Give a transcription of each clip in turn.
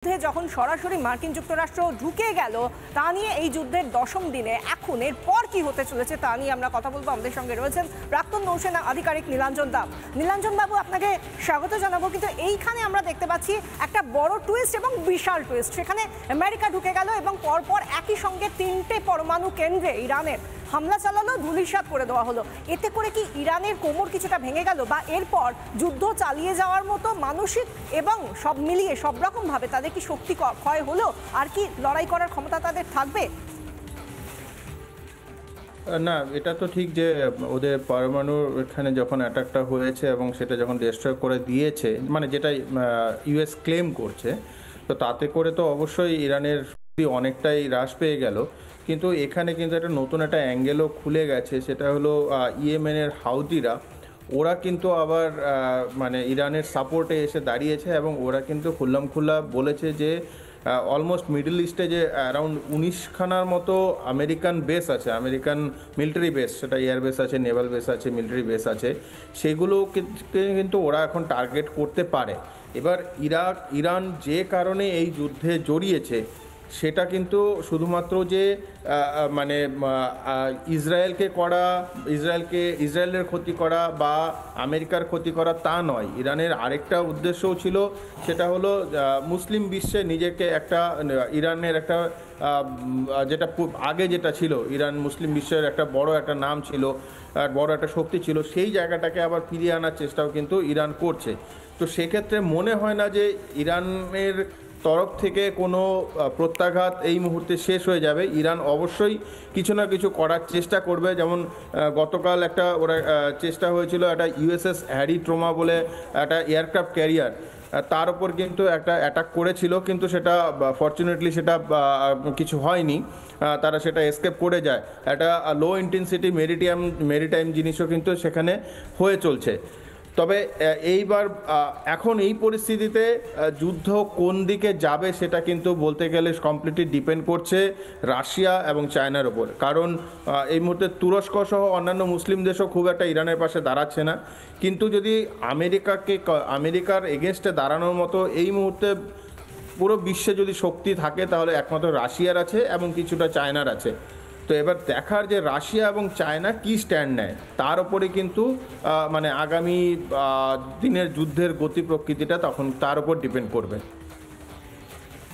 যখন সরাসরি মার্কিন যুক্তরাষ্ট্র ঢুকে গেল তা নিয়ে এই যুদ্ধের দশম দিনে এখন এরপর কি হতে চলেছে তা নিয়ে আমরা কথা বলবো। আমাদের সঙ্গে রয়েছেন প্রাক্তন নৌসেনা আধিকারিক নীলাঞ্জন দাস। নীলাঞ্জন বাবু, আপনাকে স্বাগত জানাবো। কিন্তু এইখানে আমরা দেখতে পাচ্ছি একটা বড় টুইস্ট এবং বিশাল টুইস্ট। সেখানে আমেরিকা ঢুকে গেল এবং পরপর একই সঙ্গে 3টে পরমাণু কেন্দ্রে ইরানের হামলা চালানো, ধূলিসাৎ করে দেওয়া হলো। এতে করে কি ইরানের কোমর কিছুটা ভেঙে গেল, বা এরপর যুদ্ধ চালিয়ে যাওয়ার মতো মানসিক এবং সব মিলিয়ে সব রকম ভাবে তাদের কি শক্তি ক্ষয় হলো, আর কি লড়াই করার ক্ষমতা তাদের থাকবে? না, এটা তো ঠিক যে ওদের পরমাণু এখানে যখন অ্যাটাকটা হয়েছে এবং সেটা যখন ডিস্ট্রয় করে দিয়েছে, মানে যেটা ইউএস ক্লেম করছে, তো তাতে করে তো অবশ্যই ইরানের শক্তি অনেকটাই হ্রাস পেয়ে গেল। কিন্তু এখানে কিন্তু একটা নতুন একটা অ্যাঙ্গেলও খুলে গেছে, সেটা হলো ইয়েমেনের হাউতিরা, ওরা কিন্তু আবার মানে ইরানের সাপোর্টে এসে দাঁড়িয়েছে এবং ওরা কিন্তু খুল্লামখুল্লা বলেছে যে অলমোস্ট মিডল ইস্টে যে অ্যারাউন্ড 19খানার মতো আমেরিকান বেস আছে, আমেরিকান মিলিটারি বেস, সেটা এয়ার বেস আছে, নেভাল বেস আছে, মিলিটারি বেস আছে, সেগুলোকে কিন্তু ওরা এখন টার্গেট করতে পারে। এবার ইরান যে কারণে এই যুদ্ধে জড়িয়েছে সেটা কিন্তু শুধুমাত্র যে মানে ইসরায়েলের ক্ষতি করা বা আমেরিকার ক্ষতি করা তা নয়। ইরানের আরেকটা উদ্দেশ্যও ছিল, সেটা হলো মুসলিম বিশ্বে নিজেকে একটা, ইরানের একটা যেটা আগে যেটা ছিল, ইরান মুসলিম বিশ্বের একটা বড় একটা নাম ছিল, বড় একটা শক্তি ছিল, সেই জায়গাটাকে আবার ফিরিয়ে আনার চেষ্টাও কিন্তু ইরান করছে। তো সেক্ষেত্রে মনে হয় না যে ইরানের তরফ থেকে কোনো প্রত্যাঘাত এই মুহূর্তে শেষ হয়ে যাবে। ইরান অবশ্যই কিছু না কিছু করার চেষ্টা করবে। যেমন গতকাল একটা ওরা চেষ্টা হয়েছিল, একটা ইউএসএস হ্যারি ট্রোমা বলে একটা এয়ারক্রাফট ক্যারিয়ার, তার উপর কিন্তু একটা অ্যাটাক করেছিল, কিন্তু সেটা ফরচুনেটলি সেটা কিছু হয়নি, তারা সেটা এসকেপ করে যায়। একটা লো ইন্টেন্সিটি মেরিটাইম জিনিসও কিন্তু সেখানে হয়ে চলছে। তবে এইবার এখন এই পরিস্থিতিতে যুদ্ধ কোন দিকে যাবে সেটা কিন্তু বলতে গেলে কমপ্লিটলি ডিপেন্ড করছে রাশিয়া এবং চায়নার ওপর। কারণ এই মুহূর্তে তুরস্ক সহ অন্যান্য মুসলিম দেশও খুব একটা ইরানের পাশে দাঁড়াচ্ছে না। কিন্তু যদি আমেরিকার এগেনস্টে দাঁড়ানোর মতো এই মুহূর্তে পুরো বিশ্বে যদি শক্তি থাকে, তাহলে একমাত্র রাশিয়ার আছে এবং কিছুটা চায়নার আছে। তো এবার দেখার যে রাশিয়া এবং চায়না কি স্ট্যান্ড নেয়, তার উপরে কিন্তু মানে আগামী দিনের যুদ্ধের গতি প্রকৃতিটা তখন তার উপর ডিপেন্ড করবে।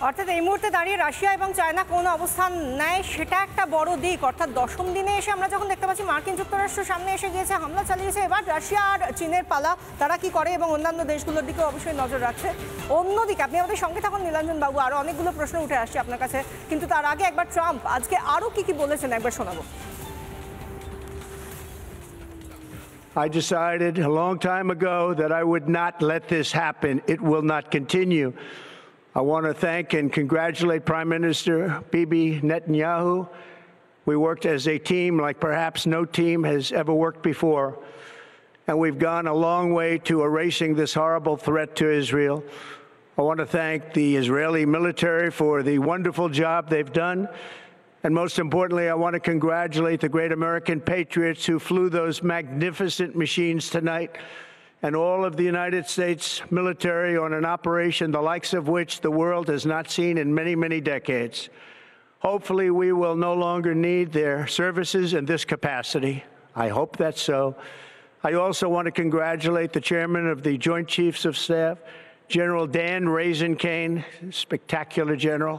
অর্থাৎ এই মুহূর্তে দাঁড়িয়ে রাশিয়া এবং চায়না কোন অবস্থান নেয় সেটা একটা বড় দিক। অর্থাৎ দশম দিনে এসে আমরা যখন দেখতে পাচ্ছি মার্কিন যুক্তরাষ্ট্র সামনে এসে গিয়েছে, হামলা চালিয়েছে, এবার রাশিয়া আর চীনের পালা, তারা কি করে এবং অন্যান্য দেশগুলোর দিকে অবশ্যই নজর রাখছে। অন্যদিকে আপনি আমাদের সঙ্গে থাকুন নীলাঞ্জন বাবু, আরও অনেকগুলো প্রশ্ন উঠে আসছে আপনার কাছে, কিন্তু তার আগে একবার ট্রাম্প আজকে আরও কি বলেছেন একবার শোনাবো। I decided a long time ago that I would not let this happen. It will not continue. I want to thank and congratulate Prime Minister Bibi Netanyahu. We worked as a team like perhaps no team has ever worked before. And we've gone a long way to erasing this horrible threat to Israel. I want to thank the Israeli military for the wonderful job they've done. And most importantly, I want to congratulate the great American patriots who flew those magnificent machines tonight, and all of the United States military on an operation the likes of which the world has not seen in many, many decades. Hopefully, we will no longer need their services in this capacity. I hope that's so. I also want to congratulate the chairman of the Joint Chiefs of Staff, General Dan Raisin-Kane, spectacular general,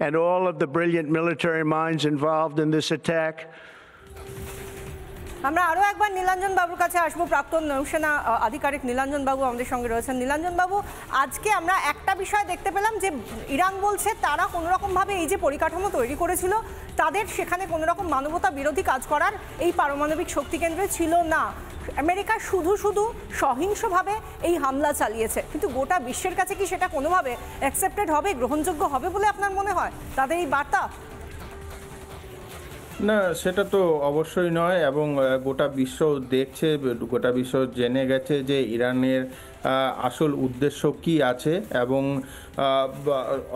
and all of the brilliant military minds involved in this attack. আমরা আরও একবার নীলাঞ্জন বাবুর কাছে আসবো। প্রাক্তন নৌসেনা আধিকারিক নীলাঞ্জন বাবু আমাদের সঙ্গে রয়েছেন। নীলাঞ্জন বাবু, আজকে আমরা একটা বিষয় দেখতে পেলাম যে ইরান বলছে তারা কোনোরকমভাবে এই যে পরিকাঠামো তৈরি করেছিল, তাদের সেখানে কোনোরকম মানবতা বিরোধী কাজ করার এই পারমাণবিক শক্তি কেন্দ্রে ছিল না। আমেরিকা শুধু সহিংসভাবে এই হামলা চালিয়েছে, কিন্তু গোটা বিশ্বের কাছে কি সেটা কোনোভাবে অ্যাকসেপ্টেড হবে, গ্রহণযোগ্য হবে বলে আপনার মনে হয় তাদের এই বার্তা? না, সেটা তো অবশ্যই নয়, এবং গোটা বিশ্ব দেখছে, গোটা বিশ্ব জেনে গেছে যে ইরানের আসল উদ্দেশ্য কি আছে। এবং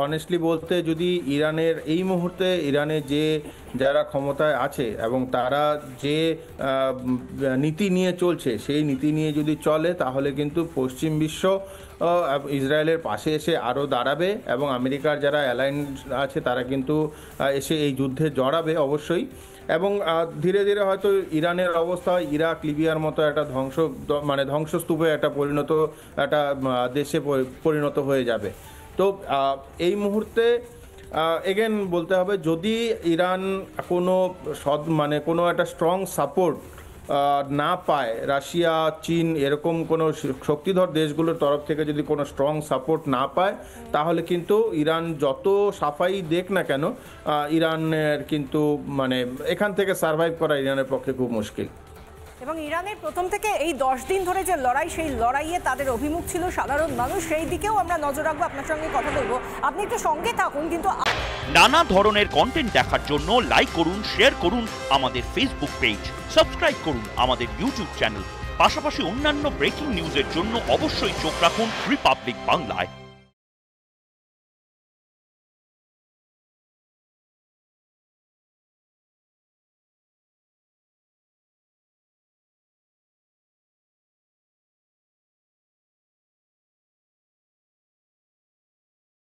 অনেস্টলি বলতে, যদি ইরানের এই মুহূর্তে ইরানে যারা ক্ষমতায় আছে এবং তারা যে নীতি নিয়ে চলছে, সেই নীতি নিয়ে যদি চলে, তাহলে কিন্তু পশ্চিম বিশ্ব ইসরায়েলের পাশে এসে আরও দাঁড়াবে এবং আমেরিকার যারা অ্যালায়েন্স আছে তারা কিন্তু এসে এই যুদ্ধে জড়াবে অবশ্যই। এবং ধীরে ধীরে হয়তো ইরানের অবস্থা ইরাক লিবিয়ার মতো একটা ধ্বংসস্তূপে একটা দেশে পরিণত হয়ে যাবে। তো এই মুহূর্তে এগেন বলতে হবে, যদি ইরান কোনো একটা স্ট্রং সাপোর্ট না পায়, রাশিয়া চীন এরকম কোনো শক্তিধর দেশগুলোর তরফ থেকে যদি কোনো স্ট্রং সাপোর্ট না পায়, তাহলে কিন্তু ইরান যত সাফাই দেখ না কেন, ইরানের কিন্তু এখান থেকে সার্ভাইভ করা ইরানের পক্ষে খুব মুশকিল। এবং ইরানের প্রথম থেকে এই 10 দিন ধরে যে লড়াই, সেই লড়াইয়ে তাদের অভিমুখ ছিল সাধারণ মানুষ, সেই দিকেও আমরা নজর রাখবো, আপনার সঙ্গে কথা বলবো, আপনি একটু সঙ্গে থাকুন। কিন্তু নানা ধরনের কন্টেন্ট দেখার জন্য লাইক করুন, শেয়ার করুন আমাদের ফেসবুক পেজ, সাবস্ক্রাইব করুন আমাদের ইউটিউব চ্যানেল, পাশাপাশি অন্যান্য ব্রেকিং নিউজের জন্য অবশ্যই চোখ রাখুন রিপাবলিক বাংলায়।